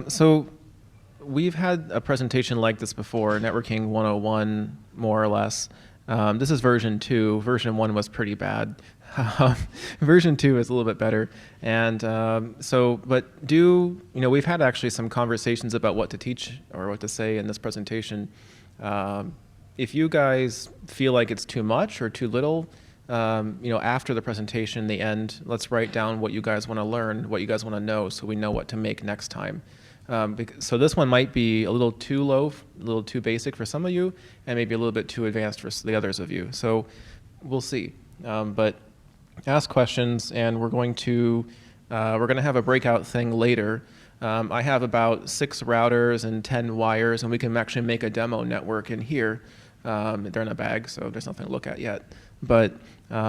So we've had a presentation like this before, Networking 101, more or less. This is version 2. Version 1 was pretty bad. Version 2 is a little bit better. And we've had actually some conversations about what to teach or what to say in this presentation. If you guys feel like it's too much or too little, after the presentation, the end, let's write down what you guys want to learn, what you guys want to know, so we know what to make next time. So this one might be a little too low, a little too basic for some of you, and maybe a little bit too advanced for the others of you. So we'll see. But ask questions, and we're going to have a breakout thing later. I have about 6 routers and 10 wires, and we can actually make a demo network in here. They're in a bag, so there's nothing to look at yet. But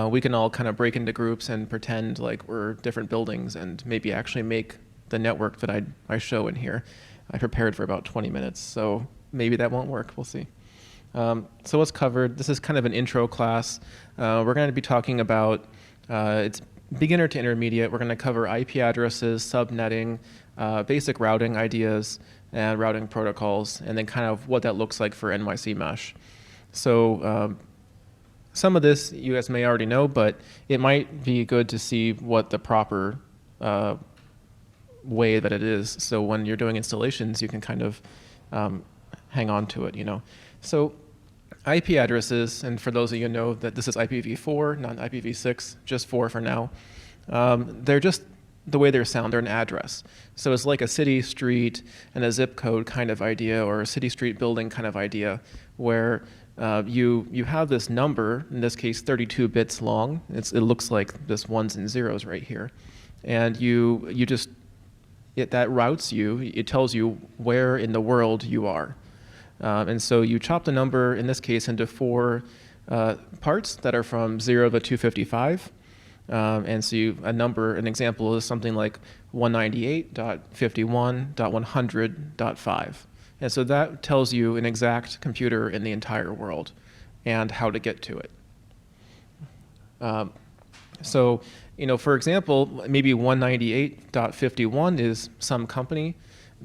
we can all kind of break into groups and pretend like we're different buildings and maybe actually make the network that I show in here. I prepared for about 20 minutes, so maybe that won't work. We'll see. So what's covered? This is kind of an intro class. We're going to be talking about, it's beginner to intermediate. We're going to cover IP addresses, subnetting, basic routing ideas, and routing protocols, and then kind of what that looks like for NYC Mesh. So some of this you guys may already know, but it might be good to see what the proper way that it is. So when you're doing installations, you can kind of hang on to it, So IP addresses, and for those of you who know that this is IPv4, not IPv6, just 4 for now. They're just the way they sound, they're an address. So it's like a city, street, and a zip code kind of idea, or a city, street, building kind of idea, where you have this number, in this case 32 bits long. It looks like this ones and zeros right here. And that routes you, it tells you where in the world you are. And so you chop the number, in this case, into 4 parts that are from 0 to 255. And so an example is something like 198.51.100.5. And so that tells you an exact computer in the entire world and how to get to it. For example, maybe 198.51 is some company,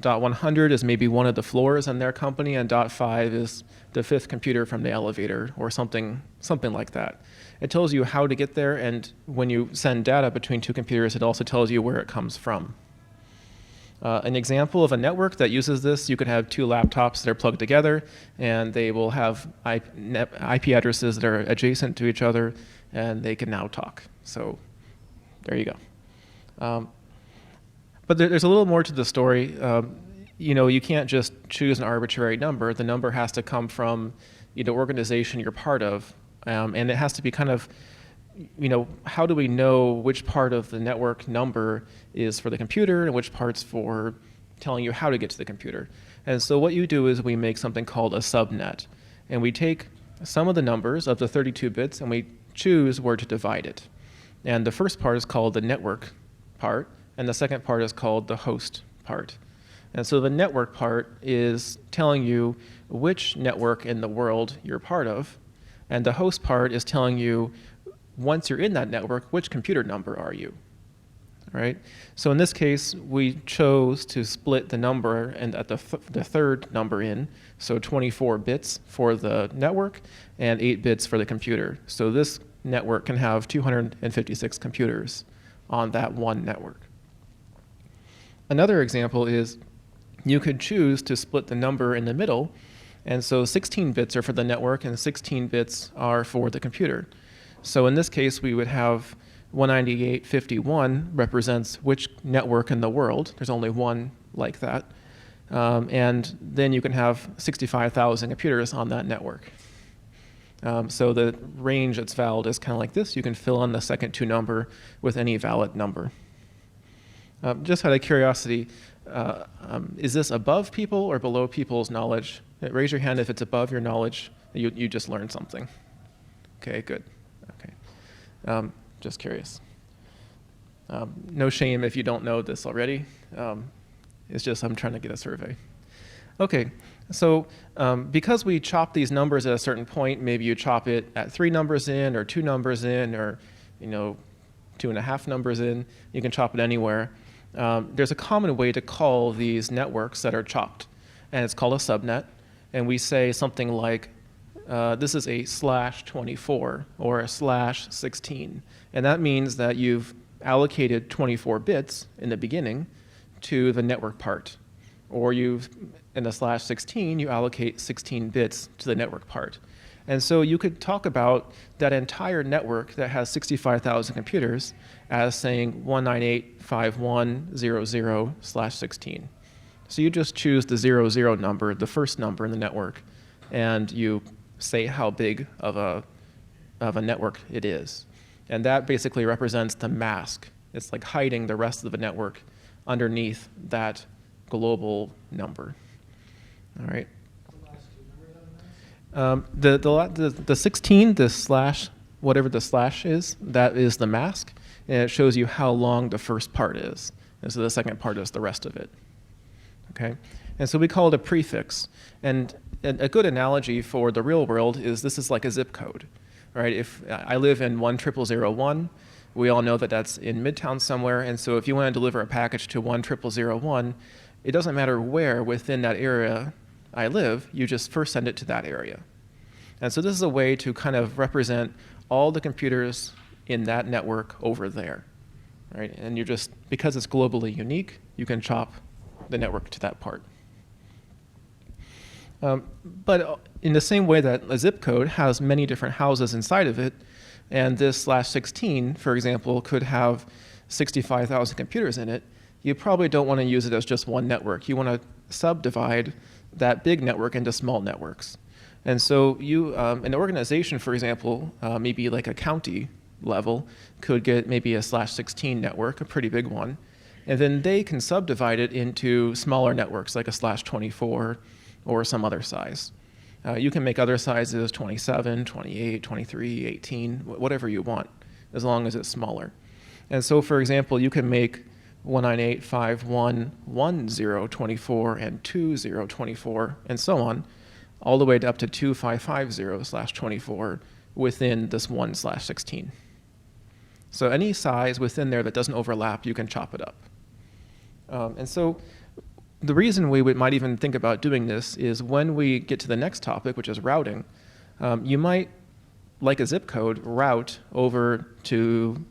.100 is maybe one of the floors in their company, and .5 is the 5th computer from the elevator, or something like that. It tells you how to get there, and when you send data between 2 computers, it also tells you where it comes from. An example of a network that uses this, you could have 2 laptops that are plugged together, and they will have IP addresses that are adjacent to each other, and they can now talk. So there you go. But there's a little more to the story. You can't just choose an arbitrary number. The number has to come from the organization you're part of, and it has to be kind of, how do we know which part of the network number is for the computer and which part's for telling you how to get to the computer? And so what you do is we make something called a subnet, and we take some of the numbers of the 32 bits and we choose where to divide it. And the first part is called the network part, and the second part is called the host part. And so the network part is telling you which network in the world you're part of, and the host part is telling you, once you're in that network, which computer number are you? All right? So in this case, we chose to split the number and at the third number in, so 24 bits for the network and 8 bits for the computer. So this network can have 256 computers on that one network. Another example is you could choose to split the number in the middle, and so 16 bits are for the network and 16 bits are for the computer. So in this case, we would have 198.51 represents which network in the world. There's only one like that. And then you can have 65,000 computers on that network. So the range that's valid is kind of like this. You can fill in the second 2 number with any valid number. Just out of curiosity, is this above people or below people's knowledge? Raise your hand if it's above your knowledge. You just learned something. Okay, good. Okay, just curious. No shame if you don't know this already. It's just I'm trying to get a survey. Okay, so because we chop these numbers at a certain point, maybe you chop it at 3 numbers in, or 2 numbers in, or 2.5 numbers in. You can chop it anywhere. there's a common way to call these networks that are chopped, and it's called a subnet. And we say something like, this is a /24 or a /16. And that means that you've allocated 24 bits in the beginning to the network part. Or you've, in the /16, you allocate 16 bits to the network part. And so you could talk about that entire network that has 65,000 computers as saying 198.51.00/16. So you just choose the 00 number, the first number in the network, and you say how big of a network it is. And that basically represents the mask. It's like hiding the rest of the network underneath that global number. All right. The 16, the slash, whatever the slash is, that is the mask, and it shows you how long the first part is. And so the second part is the rest of it. Okay? And so we call it a prefix. And a good analogy for the real world is this is like a zip code. Right? If I live in 10001, we all know that that's in Midtown somewhere, and so if you want to deliver a package to 10001, it doesn't matter where within that area I live, you just first send it to that area. And so this is a way to kind of represent all the computers in that network over there, right? And you're just, because it's globally unique, you can chop the network to that part. But in the same way that a zip code has many different houses inside of it, and this /16, for example, could have 65,000 computers in it, you probably don't want to use it as just one network. You want to subdivide that big network into small networks. And so you, an organization, for example, maybe like a county level, could get maybe a /16 network, a pretty big one, and then they can subdivide it into smaller networks like a /24 or some other size. You can make other sizes 27, 28, 23, 18, whatever you want, as long as it's smaller. And so, for example, you can make 198.51.10.24 and 2.0.24 and so on, all the way up to 2550/24 within this 1/16. So any size within there that doesn't overlap, you can chop it up. And so the reason we might even think about doing this is when we get to the next topic, which is routing, you might, like a zip code, route over to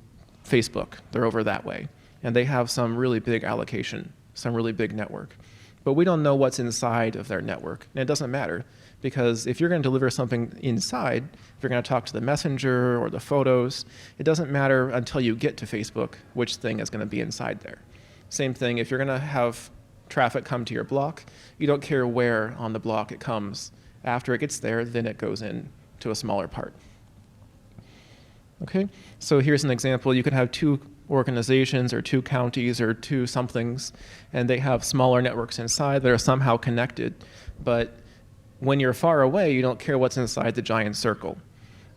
Facebook. They're over that way. And they have some really big allocation, some really big network. But we don't know what's inside of their network. And it doesn't matter, because if you're going to deliver something inside, if you're going to talk to the messenger or the photos, it doesn't matter until you get to Facebook which thing is going to be inside there. Same thing, if you're going to have traffic come to your block, you don't care where on the block it comes. After it gets there, then it goes in to a smaller part. Okay, so here's an example. You could have two organizations or two counties or two somethings, and they have smaller networks inside that are somehow connected. But when you're far away, you don't care what's inside the giant circle.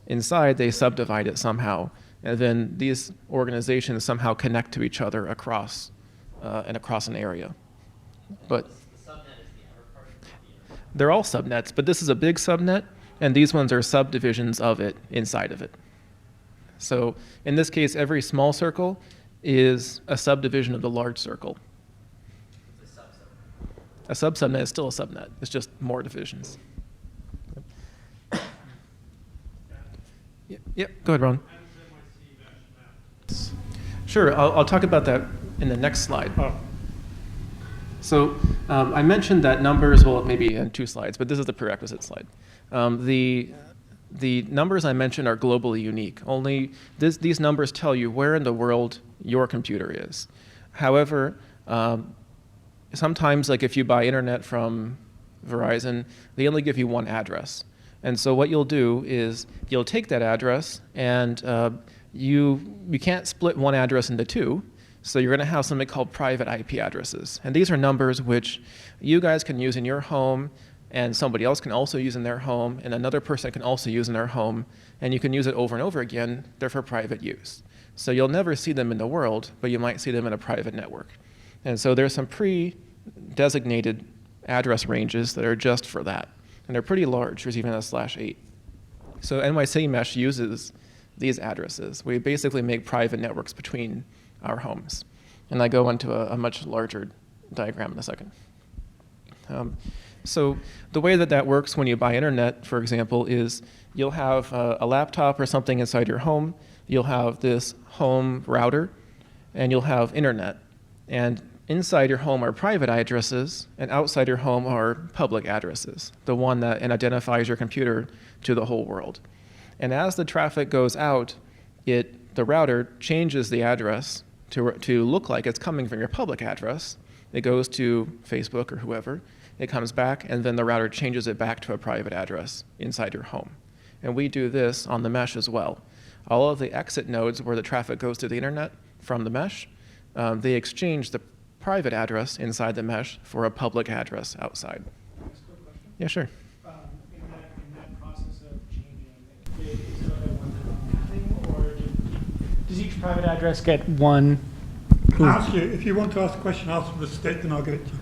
Inside, they subdivide it somehow, and then these organizations somehow connect to each other across an area. But the subnet is the outer part of the internet. they're all subnets, but this is a big subnet, and these ones are subdivisions of it inside of it. So in this case, every small circle is a subdivision of the large circle. It's a subset. A subsubnet is still a subnet. It's just more divisions. Yep, go ahead, Ron. Sure, I'll talk about that in the next slide. Oh. So I mentioned that numbers, well, maybe in 2 slides, but this is the prerequisite slide. The numbers I mentioned are globally unique. Only these numbers tell you where in the world your computer is. However, sometimes, like if you buy internet from Verizon, they only give you one address. And so what you'll do is you'll take that address, and you can't split one address into 2. So you're going to have something called private IP addresses. And these are numbers which you guys can use in your home, and somebody else can also use in their home, and another person can also use in their home, and you can use it over and over again. They're for private use. So you'll never see them in the world, but you might see them in a private network. And so there's some pre-designated address ranges that are just for that. And they're pretty large. There's even a /8. So NYC Mesh uses these addresses. We basically make private networks between our homes. And I go into a much larger diagram in a second. So the way that works when you buy internet, for example, is you'll have a laptop or something inside your home. You'll have this home router, and you'll have internet. And inside your home are private addresses, and outside your home are public addresses, the one that identifies your computer to the whole world. And as the traffic goes out, the router changes the address to look like it's coming from your public address. It goes to Facebook or whoever. It comes back, and then the router changes it back to a private address inside your home. And we do this on the mesh as well. All of the exit nodes where the traffic goes to the internet from the mesh, they exchange the private address inside the mesh for a public address outside. Next quick question. Yeah, sure. In that process of changing, is there a one-to-one mapping, or does each private address get one? Ask you, if you want to ask a question, ask for the state, then I'll get it to you.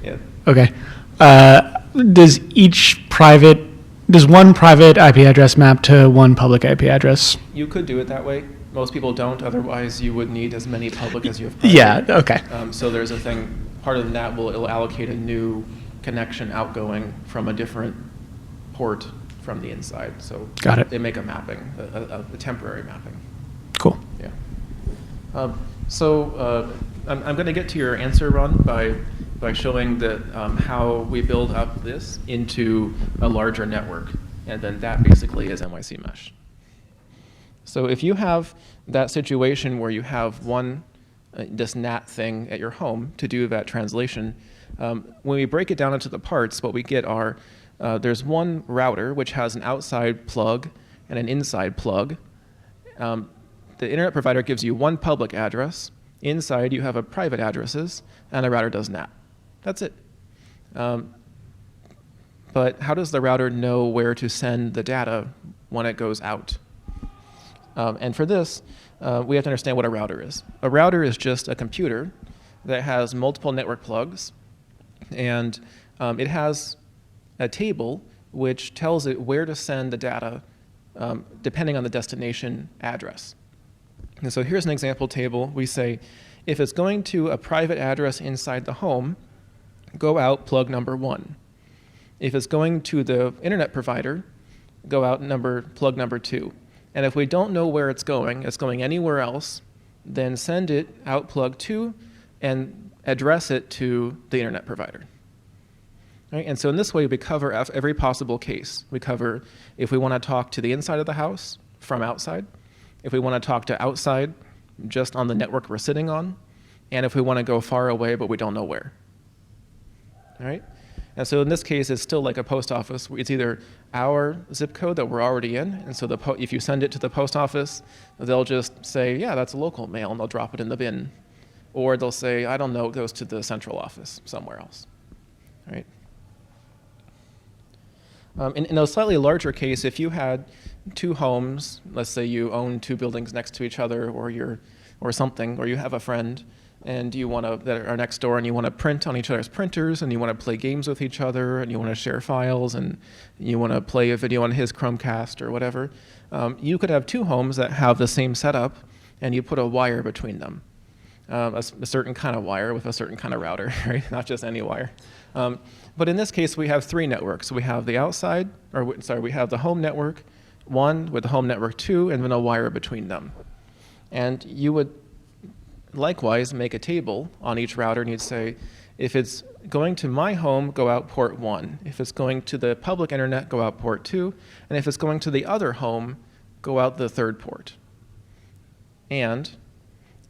Yeah. Okay. Does one private IP address map to one public IP address? You could do it that way. Most people don't. Otherwise, you would need as many public as you have private. Yeah. Okay. So there's a thing. Part of that it'll allocate a new connection outgoing from a different port from the inside. So Got it. They make a mapping, a temporary mapping. Cool. Yeah. I'm going to get to your answer, Ron, by showing that how we build up this into a larger network, and then that basically is NYC Mesh. So if you have that situation where you have this NAT thing at your home to do that translation, when we break it down into the parts, what we get are there's one router which has an outside plug and an inside plug. The internet provider gives you one public address. Inside you have a private addresses, and the router does NAT. That's it. But how does the router know where to send the data when it goes out? And for this, we have to understand what a router is. A router is just a computer that has multiple network plugs, and it has a table which tells it where to send the data depending on the destination address. And so here's an example table. We say, if it's going to a private address inside the home, go out plug number 1. If it's going to the internet provider, go out plug number 2. And if we don't know where it's going anywhere else, then send it out plug 2 and address it to the internet provider. Right? And so in this way, we cover every possible case. We cover if we want to talk to the inside of the house from outside, if we want to talk to outside just on the network we're sitting on, and if we want to go far away but we don't know where. All right? And so in this case, it's still like a post office. It's either our zip code that we're already in, and so if you send it to the post office, they'll just say, yeah, that's local mail, and they'll drop it in the bin. Or they'll say, I don't know, it goes to the central office somewhere else. All right? In a slightly larger case, if you had two homes, let's say you own two buildings next to each other, or something, or you have a friend, and that are next door, and you want to print on each other's printers, and you want to play games with each other, and you want to share files, and you want to play a video on his Chromecast or whatever, you could have two homes that have the same setup, and you put a wire between them, a certain kind of wire with a certain kind of router, right? Not just any wire. But in this case, we have three networks. We have we have the home network 1 with the home network 2, and then a wire between them. And you would likewise make a table on each router, and you'd say, if it's going to my home, go out port 1. If it's going to the public internet, go out port 2. And if it's going to the other home, go out the third port. And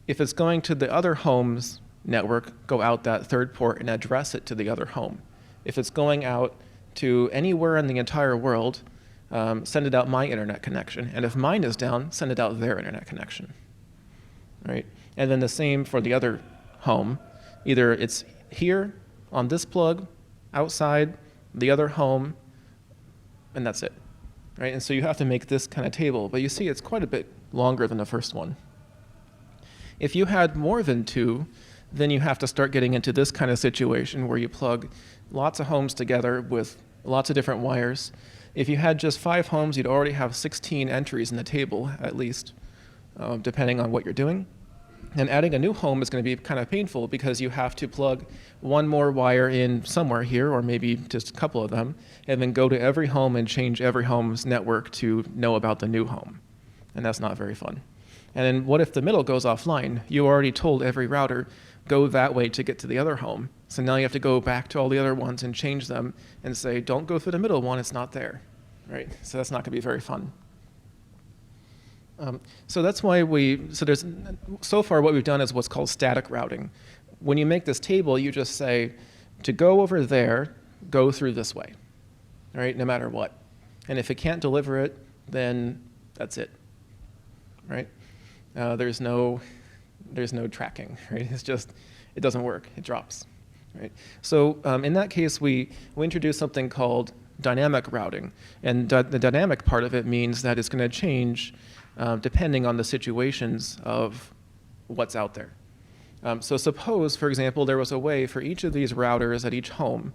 if it's going to the other home's network, go out that third port and address it to the other home. If it's going out to anywhere in the entire world, send it out my internet connection. And if mine is down, send it out their internet connection. Right? And then the same for the other home. Either it's here on this plug, outside, the other home, and that's it. Right? And so you have to make this kind of table. But you see it's quite a bit longer than the first one. If you had more than 2, then you have to start getting into this kind of situation where you plug lots of homes together with lots of different wires. If you had just 5 homes, you'd already have 16 entries in the table, at least, depending on what you're doing. And adding a new home is going to be kind of painful because you have to plug one more wire in somewhere here, or maybe just a couple of them, and then go to every home and change every home's network to know about the new home. And that's not very fun. And then what if the middle goes offline? You already told every router, go that way to get to the other home. So now you have to go back to all the other ones and change them and say, don't go through the middle one, it's not there, right? So that's not going to be very fun. So that's why so far what we've done is what's called static routing. When you make this table, you just say, to go over there, go through this way, all right, no matter what. And if it can't deliver it, then that's it, right? There's no tracking, right? It's just, it doesn't work, it drops, right? So in that case, we introduce something called dynamic routing. And the dynamic part of it means that it's going to change depending on the situations of what's out there. So suppose, for example, there was a way for each of these routers at each home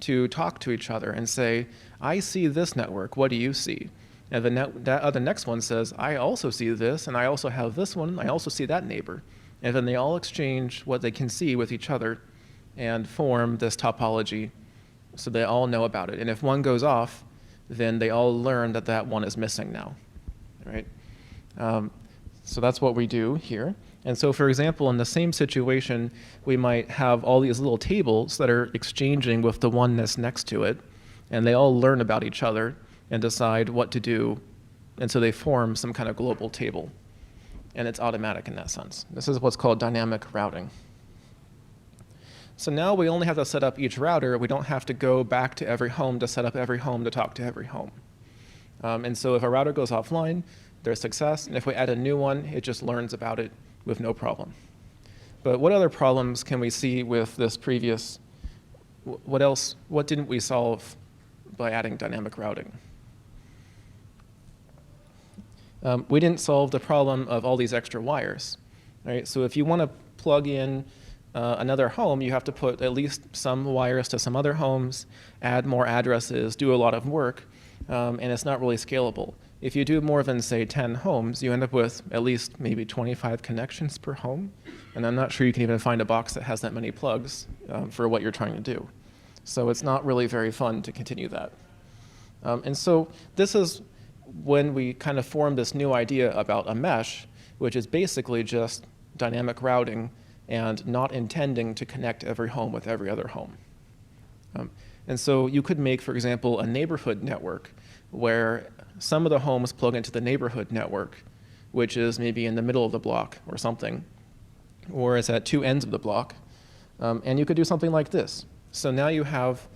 to talk to each other and say, I see this network, what do you see? And the next one says, I also see this, and I also have this one, I also see that neighbor. And then they all exchange what they can see with each other and form this topology so they all know about it. And if one goes off, then they all learn that that one is missing now, right? So that's what we do here. And so, for example, in the same situation, we might have all these little tables that are exchanging with the one that's next to it, and they all learn about each other and decide what to do, and so they form some kind of global table. And it's automatic in that sense. This is what's called dynamic routing. So now we only have to set up each router. We don't have to go back to every home to set up every home to talk to every home. And so if a router goes offline, there's success, and if we add a new one, it just learns about it with no problem. But what other problems can we see with this previous, what didn't we solve by adding dynamic routing? We didn't solve the problem of all these extra wires, right? So if you want to plug in another home, you have to put at least some wires to some other homes, add more addresses, do a lot of work, and it's not really scalable. If you do more than, say, 10 homes, you end up with at least maybe 25 connections per home, and I'm not sure you can even find a box that has that many plugs for what you're trying to do. So it's not really very fun to continue that. And so this is when we kind of formed this new idea about a mesh, which is basically just dynamic routing and not intending to connect every home with every other home. And so you could make, for example, a neighborhood network where some of the homes plug into the neighborhood network, which is maybe in the middle of the block or something, or it's at two ends of the block. And you could do something like this. So now you have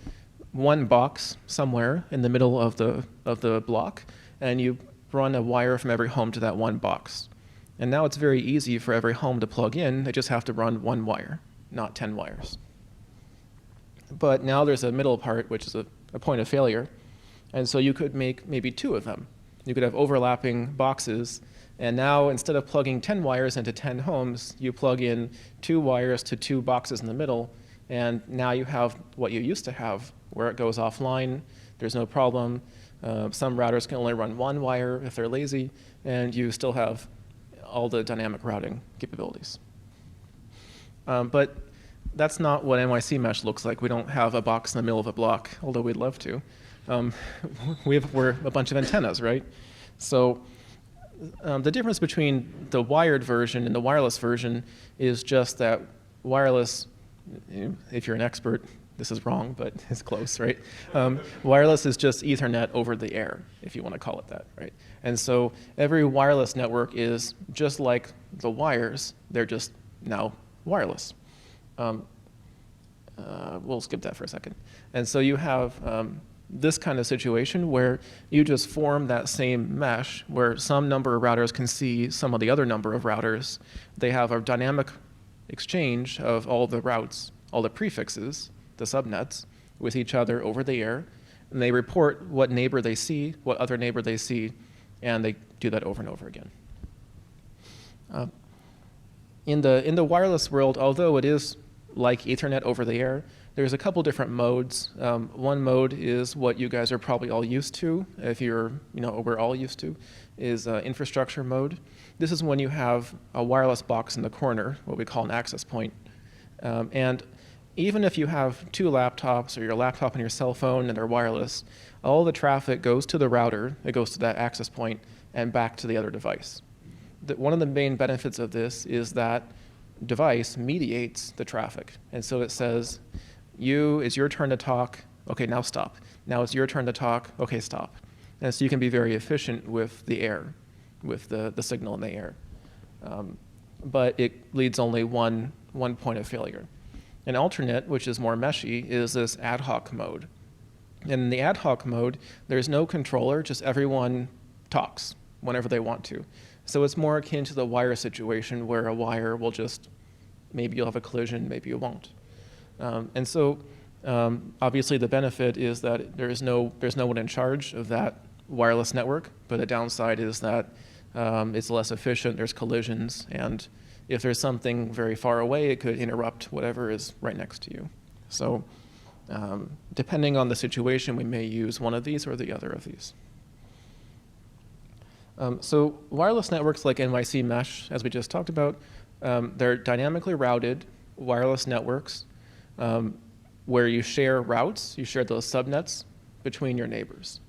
one box somewhere in the middle of the block, and you run a wire from every home to that one box. And now it's very easy for every home to plug in. They just have to run one wire, not 10 wires. But now there's a middle part, which is a point of failure. And so you could make maybe two of them. You could have overlapping boxes. And now instead of plugging 10 wires into 10 homes, you plug in 2 wires to 2 boxes in the middle. And now you have what you used to have, where it goes offline. There's no problem. Some routers can only run 1 wire if they're lazy. And you still have all the dynamic routing capabilities. But that's not what NYC Mesh looks like. We don't have a box in the middle of a block, although we'd love to. We're a bunch of antennas, right? So the difference between the wired version and the wireless version is just that wireless, if you're an expert, this is wrong, but it's close, right? Wireless is just Ethernet over the air, if you want to call it that, right? And so every wireless network is just like the wires. They're just now wireless. We'll skip that for a second. And so you have this kind of situation where you just form that same mesh where some number of routers can see some of the other number of routers. They have a dynamic exchange of all the routes, all the prefixes, the subnets, with each other over the air. And they report what neighbor they see, what other neighbor they see, and they do that over and over again. In the wireless world, although it is like Ethernet over the air, there's a couple different modes. One mode is what you guys are probably all used to, if you're, we're all used to, is infrastructure mode. This is when you have a wireless box in the corner, what we call an access point. And even if you have two laptops or your laptop and your cell phone and they're wireless, all the traffic goes to the router, it goes to that access point, and back to the other device. One of the main benefits of this is that device mediates the traffic. And so it says, it's your turn to talk, okay, now stop. Now it's your turn to talk, okay, stop. And so you can be very efficient with the air, with the signal in the air. But it leads only one point of failure. An alternate, which is more meshy, is this ad hoc mode. And in the ad hoc mode, there's no controller, just everyone talks whenever they want to. So it's more akin to the wire situation where a wire will just, maybe you'll have a collision, maybe you won't. And so obviously the benefit is that there's no one in charge of that wireless network, but the downside is that it's less efficient, there's collisions, and if there's something very far away, it could interrupt whatever is right next to you. So depending on the situation, we may use one of these or the other of these. So wireless networks like NYC Mesh, as we just talked about, they're dynamically routed wireless networks where you share routes, you share those subnets between your neighbors.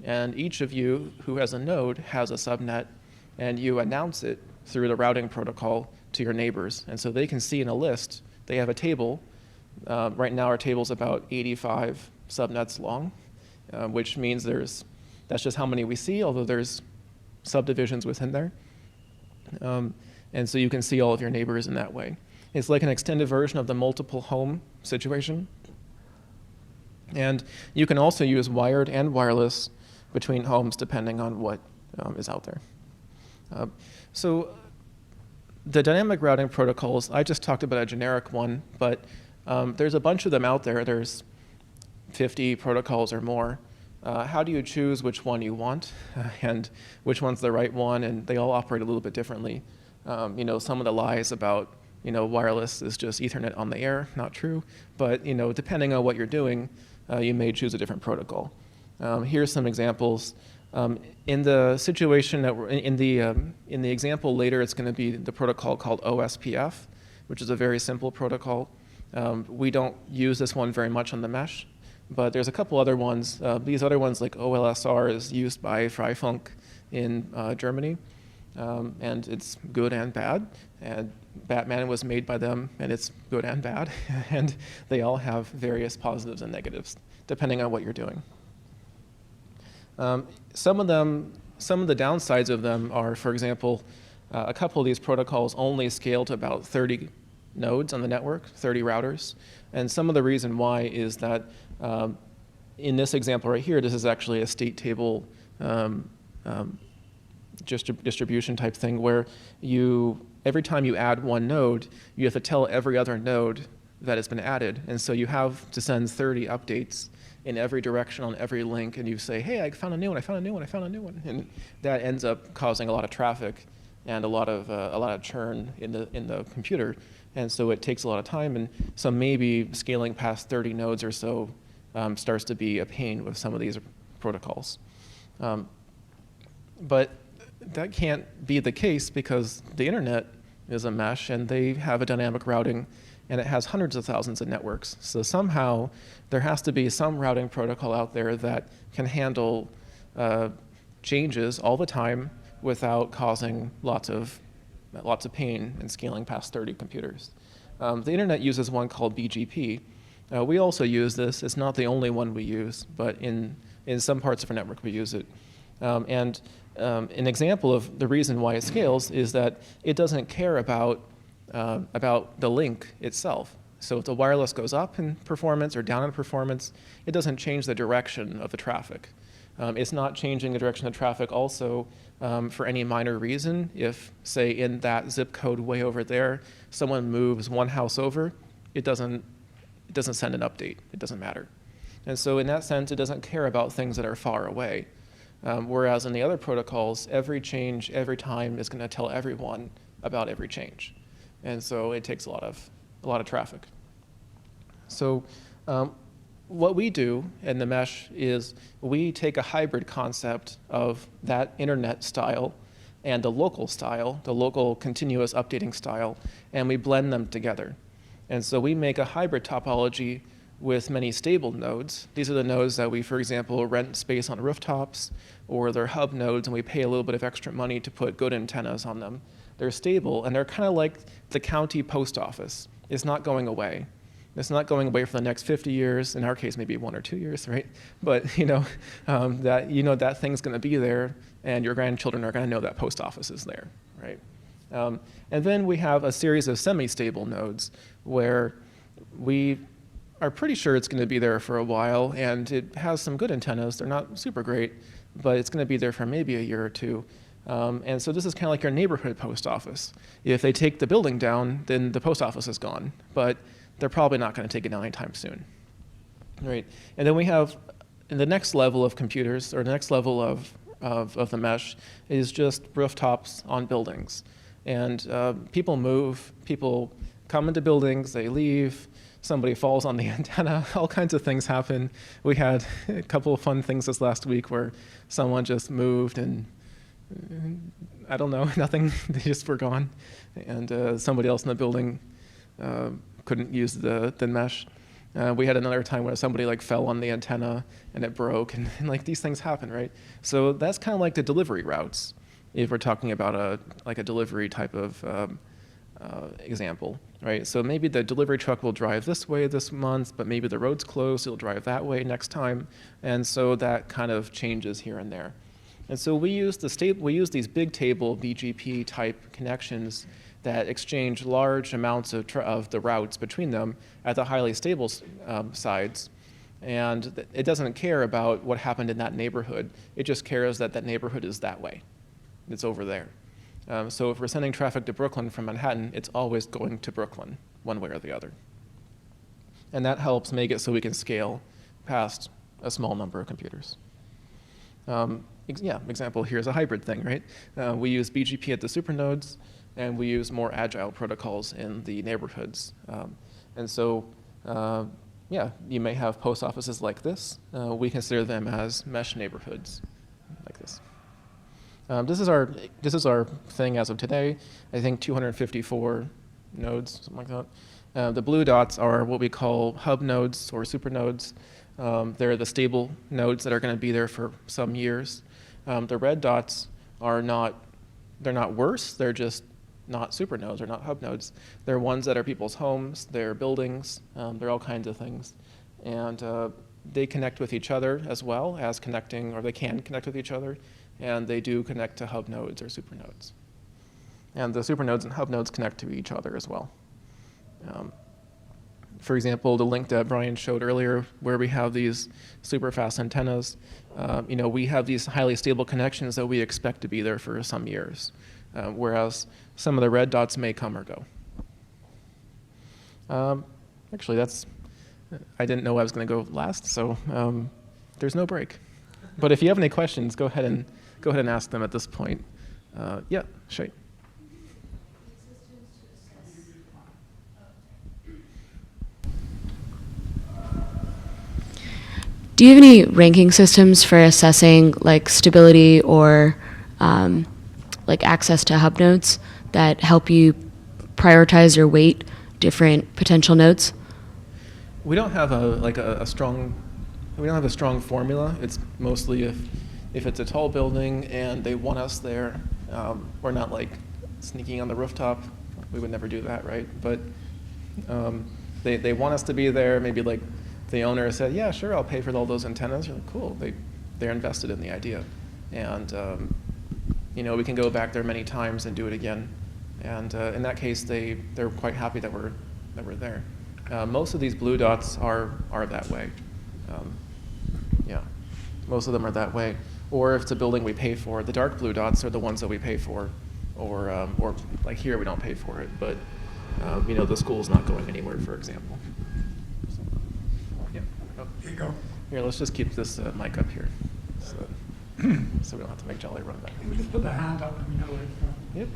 And each of you who has a node has a subnet, and you announce it through the routing protocol to your neighbors. And so they can see in a list, they have a table. Right now our table's about 85 subnets long, which means that's just how many we see, although there's subdivisions within there. And so you can see all of your neighbors in that way. It's like an extended version of the multiple home situation. And you can also use wired and wireless between homes depending on what is out there. So the dynamic routing protocols, I just talked about a generic one, but there's a bunch of them out there. There's 50 protocols or more. How do you choose which one you want and which one's the right one? And they all operate a little bit differently. Some of the lies about wireless is just Ethernet on the air, not true. But depending on what you're doing, you may choose a different protocol. Here's some examples. In the situation that we're in the example later, it's going to be the protocol called OSPF, which is a very simple protocol. We don't use this one very much on the mesh, but there's a couple other ones. These other ones, like OLSR, is used by Freifunk in Germany, and it's good and bad. And Batman was made by them, and it's good and bad. And they all have various positives and negatives, depending on what you're doing. Some of the downsides of them are, for example, a couple of these protocols only scale to about 30 nodes on the network, 30 routers. And some of the reason why is that in this example right here, this is actually a state table distribution type thing where every time you add one node, you have to tell every other node that it's been added. And so you have to send 30 updates in every direction on every link, and you say, hey, I found a new one, I found a new one, I found a new one. And that ends up causing a lot of traffic and a lot of churn in the computer. And so it takes a lot of time, and so maybe scaling past 30 nodes or so starts to be a pain with some of these protocols. But that can't be the case because the internet is a mesh, and they have a dynamic routing, and it has hundreds of thousands of networks. So somehow there has to be some routing protocol out there that can handle changes all the time without causing lots of pain and scaling past 30 computers. The internet uses one called BGP. We also use this. It's not the only one we use, but in some parts of our network we use it. And an example of the reason why it scales is that it doesn't care about the link itself. So if the wireless goes up in performance or down in performance, it doesn't change the direction of the traffic. It's not changing the direction of traffic also for any minor reason. If, say, in that zip code way over there, someone moves one house over, it doesn't send an update. It doesn't matter. And so in that sense, it doesn't care about things that are far away. Whereas in the other protocols, every change, every time is going to tell everyone about every change. And so it takes a lot of traffic. So what we do in the mesh is we take a hybrid concept of that internet style and the local style, the local continuous updating style, and we blend them together. And so we make a hybrid topology with many stable nodes. These are the nodes that we, for example, rent space on rooftops, or they're hub nodes, and we pay a little bit of extra money to put good antennas on them. They're stable, and they're kind of like the county post office. It's not going away. It's not going away for the next 50 years. In our case, maybe 1 or 2 years, right? But that thing's going to be there, and your grandchildren are going to know that post office is there, right? And then we have a series of semi-stable nodes where we are pretty sure it's going to be there for a while, and it has some good antennas. They're not super great, but it's going to be there for maybe a year or two. And so this is kind of like your neighborhood post office. If they take the building down, then the post office is gone, but they're probably not going to take it down anytime soon, right? And then we have, in the next level of computers, or the next level of the mesh, is just rooftops on buildings. And people move, people come into buildings, they leave, somebody falls on the antenna, all kinds of things happen. We had a couple of fun things this last week where someone just moved and I don't know, nothing, they just were gone. And somebody else in the building couldn't use the mesh. We had another time where somebody like fell on the antenna and it broke, and like these things happen, right? So that's kind of like the delivery routes, if we're talking about a delivery type of example, right? So maybe the delivery truck will drive this way this month, but maybe the road's closed, it'll drive that way next time, and so that kind of changes here and there. And so we use these big table BGP type connections that exchange large amounts of the routes between them at the highly stable sides. And it doesn't care about what happened in that neighborhood. It just cares that that neighborhood is that way. It's over there. So if we're sending traffic to Brooklyn from Manhattan, it's always going to Brooklyn, one way or the other. And that helps make it so we can scale past a small number of computers. Example here is a hybrid thing, right? We use BGP at the supernodes, and we use more agile protocols in the neighborhoods. And so, you may have post offices like this. We consider them as mesh neighborhoods, like this. This is our thing as of today. I think 254 nodes, something like that. The blue dots are what we call hub nodes or super nodes. They're the stable nodes that are going to be there for some years. The red dots are they're not worse. They're just not super nodes or not hub nodes. They're ones that are people's homes, they're buildings, they're all kinds of things. And they connect with each other as well as connecting, or they can connect with each other, and they do connect to hub nodes or super nodes. And the super nodes and hub nodes connect to each other as well. For example, the link that Brian showed earlier, where we have these super fast antennas, we have these highly stable connections that we expect to be there for some years, whereas some of the red dots may come or go. Actually, I didn't know I was going to go last, so there's no break. But if you have any questions, go ahead and ask them at this point. Shay. Do you have any ranking systems for assessing like stability or like access to hub nodes that help you prioritize or weight different potential nodes? We don't have a strong formula. It's mostly if it's a tall building and they want us there, we're not like sneaking on the rooftop. We would never do that, right? But they want us to be there. Maybe like the owner said, yeah, sure, I'll pay for all those antennas. You're like, cool. They're invested in the idea, and we can go back there many times and do it again. And in that case, they're quite happy that we're there. Most of these blue dots are that way. Most of them are that way. Or if it's a building we pay for, the dark blue dots are the ones that we pay for. Or like here, we don't pay for it, but the school's not going anywhere, for example. So, Here you go. Here, let's just keep this mic up here, so we don't have to make Jolly run back. We just put the hand up and we know where it's from. Yep.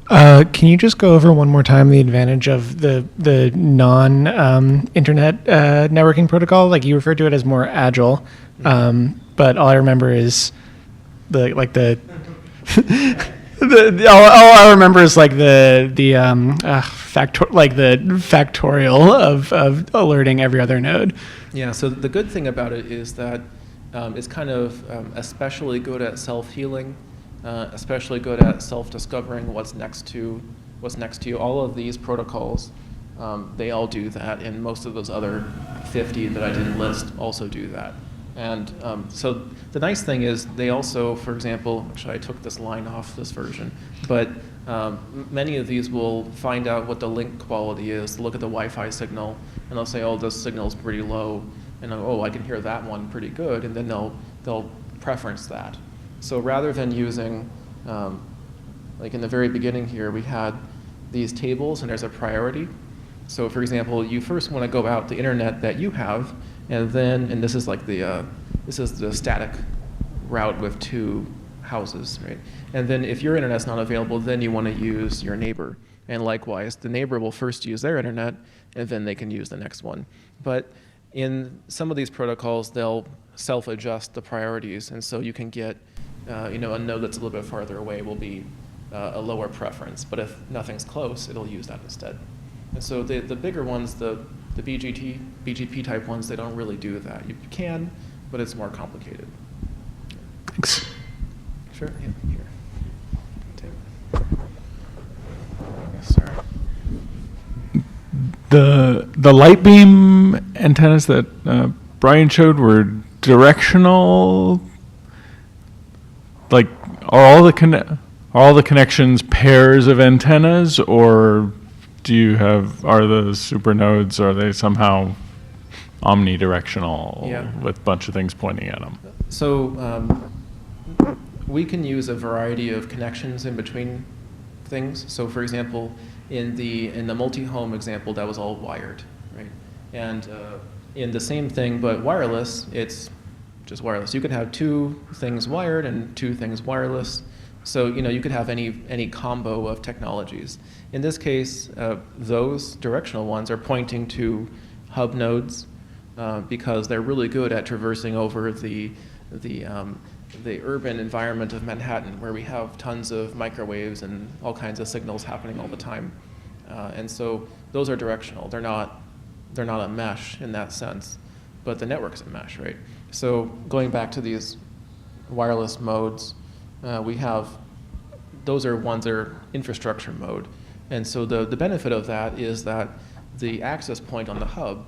Can you just go over one more time the advantage of the non-internet networking protocol? Like you referred to it as more agile, but all I remember is the all I remember is like the factorial of alerting every other node. Yeah, so the good thing about it is that it's kind of especially good at self-healing, especially good at self-discovering what's next to you. All of these protocols, they all do that, and most of those other 50 that I didn't list also do that. And so the nice thing is they also, for example, actually I took this line off this version, but many of these will find out what the link quality is, look at the Wi-Fi signal, and they'll say, oh, this signal's pretty low, and oh, I can hear that one pretty good, and then they'll preference that. So rather than using, like in the very beginning here, we had these tables and there's a priority. So for example, you first want to go out the internet that you have, and this is like this is the static route with 2 houses, right? And then if your internet's not available, then you want to use your neighbor. And likewise, the neighbor will first use their internet, and then they can use the next one. But in some of these protocols, they'll self-adjust the priorities, and so you can get, a node that's a little bit farther away will be a lower preference. But if nothing's close, it'll use that instead. And so the bigger ones, the BGP type ones, they don't really do that. You can, but it's more complicated. Thanks. Sure. Yeah, here. Yes, sir. The light beam antennas that Brian showed were directional. Like, are all the connections pairs of antennas, or are the supernodes, are they somehow omnidirectional, Yeah. with a bunch of things pointing at them? So we can use a variety of connections in between things. So for example, in the multi-home example, that was all wired, right? And in the same thing but wireless, it's just wireless. You could have 2 things wired and 2 things wireless. So you could have any combo of technologies. In this case, those directional ones are pointing to hub nodes because they're really good at traversing over the urban environment of Manhattan, where we have tons of microwaves and all kinds of signals happening all the time. And so those are directional. They're not a mesh in that sense, but the network's a mesh, right? So going back to these wireless modes, we have, those are ones that are infrastructure mode. And so the benefit of that is that the access point on the hub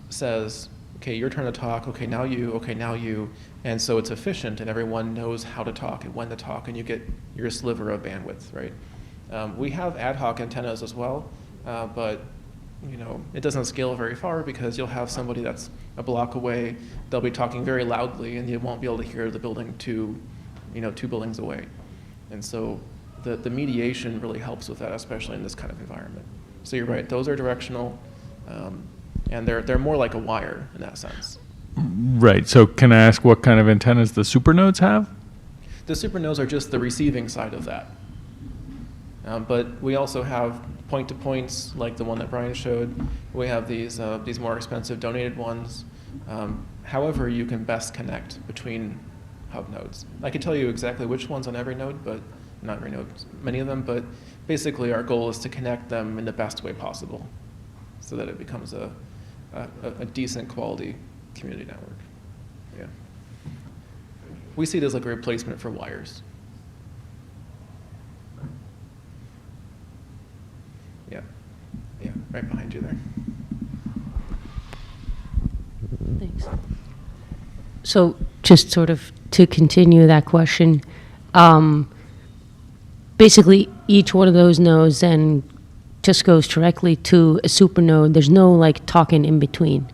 says, okay, your turn to talk, okay, now you. And so it's efficient and everyone knows how to talk and when to talk, and you get your sliver of bandwidth, right? We have ad hoc antennas as well, but it doesn't scale very far because you'll have somebody that's a block away, they'll be talking very loudly and you won't be able to hear the building 2 buildings away. And so the mediation really helps with that, especially in this kind of environment. So you're right, those are directional, and they're more like a wire in that sense. Right. So can I ask what kind of antennas the supernodes have? The supernodes are just the receiving side of that. But we also have point-to-points like the one that Brian showed. We have these more expensive donated ones. However, you can best connect between hub nodes. I can tell you exactly which ones on every node, but not every node, many of them, but basically our goal is to connect them in the best way possible so that it becomes a decent quality community network. Yeah. We see it as like a replacement for wires. Yeah, right behind you there. Thanks. So just sort of to continue that question, basically each one of those nodes then just goes directly to a supernode. There's no like talking in between.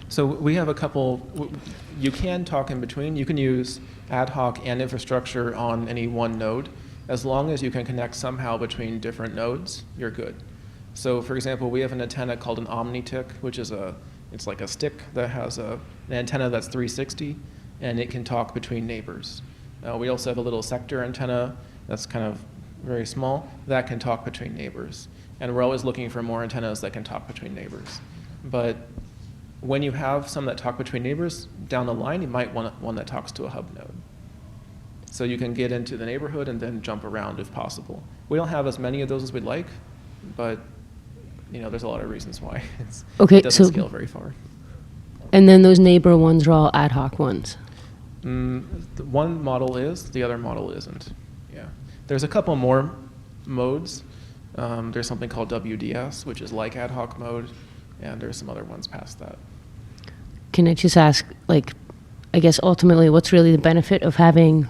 So we have a couple, you can talk in between. You can use ad hoc and infrastructure on any one node. As long as you can connect somehow between different nodes, you're good. So for example, we have an antenna called an omni-tick, which is it's like a stick that has an antenna that's 360, and it can talk between neighbors. We also have a little sector antenna that's kind of very small, that can talk between neighbors. And we're always looking for more antennas that can talk between neighbors. But when you have some that talk between neighbors, down the line, you might want one that talks to a hub node. So you can get into the neighborhood and then jump around if possible. We don't have as many of those as we'd like, but there's a lot of reasons why. Okay, It doesn't so- scale very far. And then those neighbor ones are all ad hoc ones. One model is, the other model isn't. Yeah. There's a couple more modes. There's something called WDS, which is like ad hoc mode, and there's some other ones past that. Can I just ask, like, I guess ultimately, what's really the benefit of having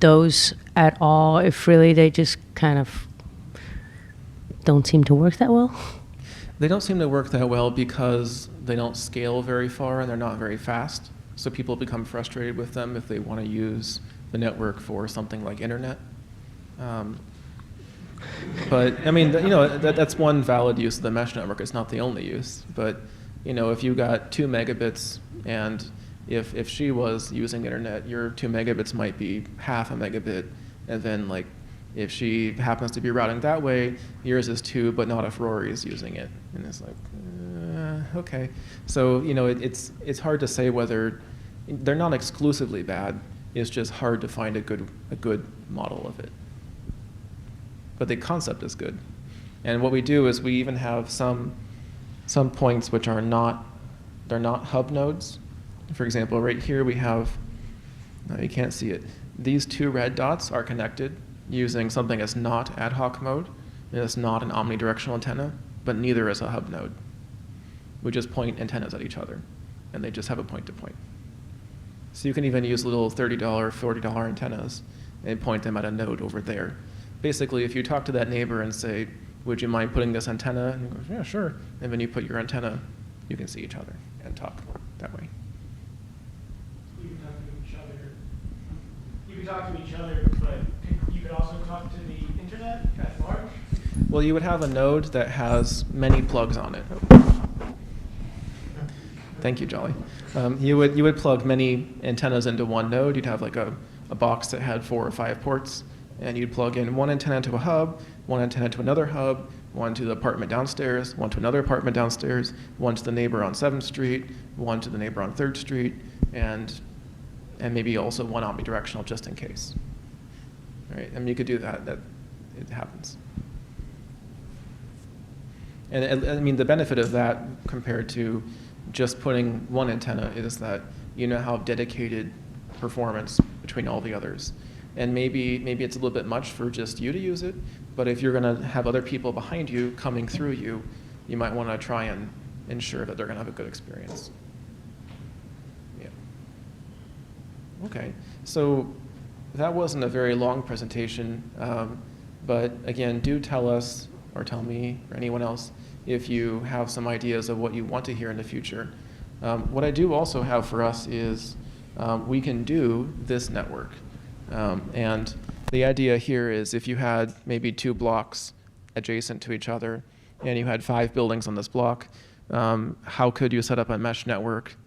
those at all if really they just kind of don't seem to work that well? They don't seem to work that well because they don't scale very far and they're not very fast. So people become frustrated with them if they want to use the network for something like internet. But I mean, that's one valid use of the mesh network. It's not the only use. But if you got 2 megabits and if she was using internet, your 2 megabits might be half a megabit, and then like if she happens to be routing that way, yours is 2, but not if Rory is using it. And it's like, okay. So it's hard to say whether they're not exclusively bad. It's just hard to find a good model of it. But the concept is good. And what we do is we even have some points which are they're not hub nodes. For example, right here we have, you can't see it. These 2 red dots are connected using something that's not ad hoc mode. And it's not an omnidirectional antenna, but neither is a hub node. We just point antennas at each other, and they just have a point-to-point. So you can even use little $30, $40 antennas and point them at a node over there. Basically, if you talk to that neighbor and say, would you mind putting this antenna? And he goes, yeah, sure. And when you put your antenna, you can see each other and talk that way. You can talk to each other. You can talk to each other, but you could also talk to the internet at large. Well, you would have a node that has many plugs on it. Thank you, Jolly. You would plug many antennas into one node. You'd have like a box that had 4 or 5 ports, and you'd plug in one antenna to a hub, one antenna to another hub, one to the apartment downstairs, one to another apartment downstairs, one to the neighbor on 7th Street, one to the neighbor on 3rd Street, and maybe also one omnidirectional just in case. All right, and you could do that. That it happens. And I mean, the benefit of that compared to just putting one antenna is that you know how dedicated performance between all the others. And maybe it's a little bit much for just you to use it, but if you're going to have other people behind you coming through you, you might want to try and ensure that they're going to have a good experience. Yeah. Okay, so that wasn't a very long presentation, but again, do tell us, or tell me, or anyone else, if you have some ideas of what you want to hear in the future. What I do also have for us is we can do this network. And the idea here is if you had maybe 2 blocks adjacent to each other and you had 5 buildings on this block, how could you set up a mesh network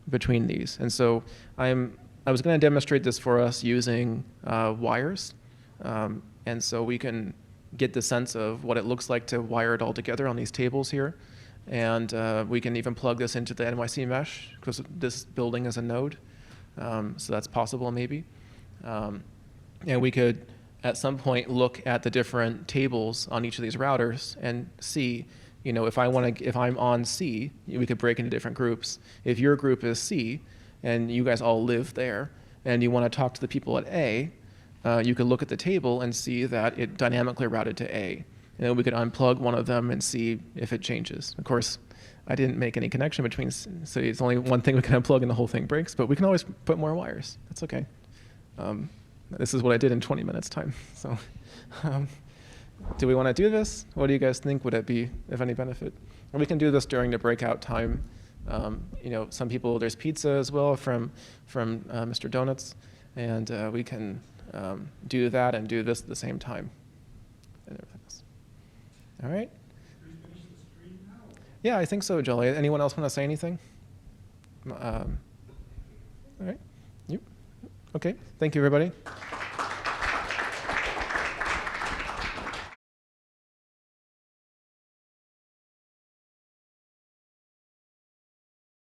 between these? And so I was going to demonstrate this for us using wires. And so we can get the sense of what it looks like to wire it all together on these tables here. And we can even plug this into the NYC Mesh because this building is a node. So that's possible maybe. And we could, at some point, look at the different tables on each of these routers and see, if I'm on C, we could break into different groups. If your group is C, and you guys all live there, and you want to talk to the people at A, you could look at the table and see that it dynamically routed to A. And then we could unplug one of them and see if it changes. Of course, I didn't make any connection between, so it's only one thing we can unplug and the whole thing breaks, but we can always put more wires. That's okay. This is what I did in 20 minutes time. So do we want to do this? What do you guys think? Would it be of any benefit? Or we can do this during the breakout time. Some people, there's pizza as well from Mr. Donuts, and we can do that and do this at the same time. And everything else. All right? Yeah, I think so, Jolly. Anyone else want to say anything? All right. You? Okay. Thank you, everybody.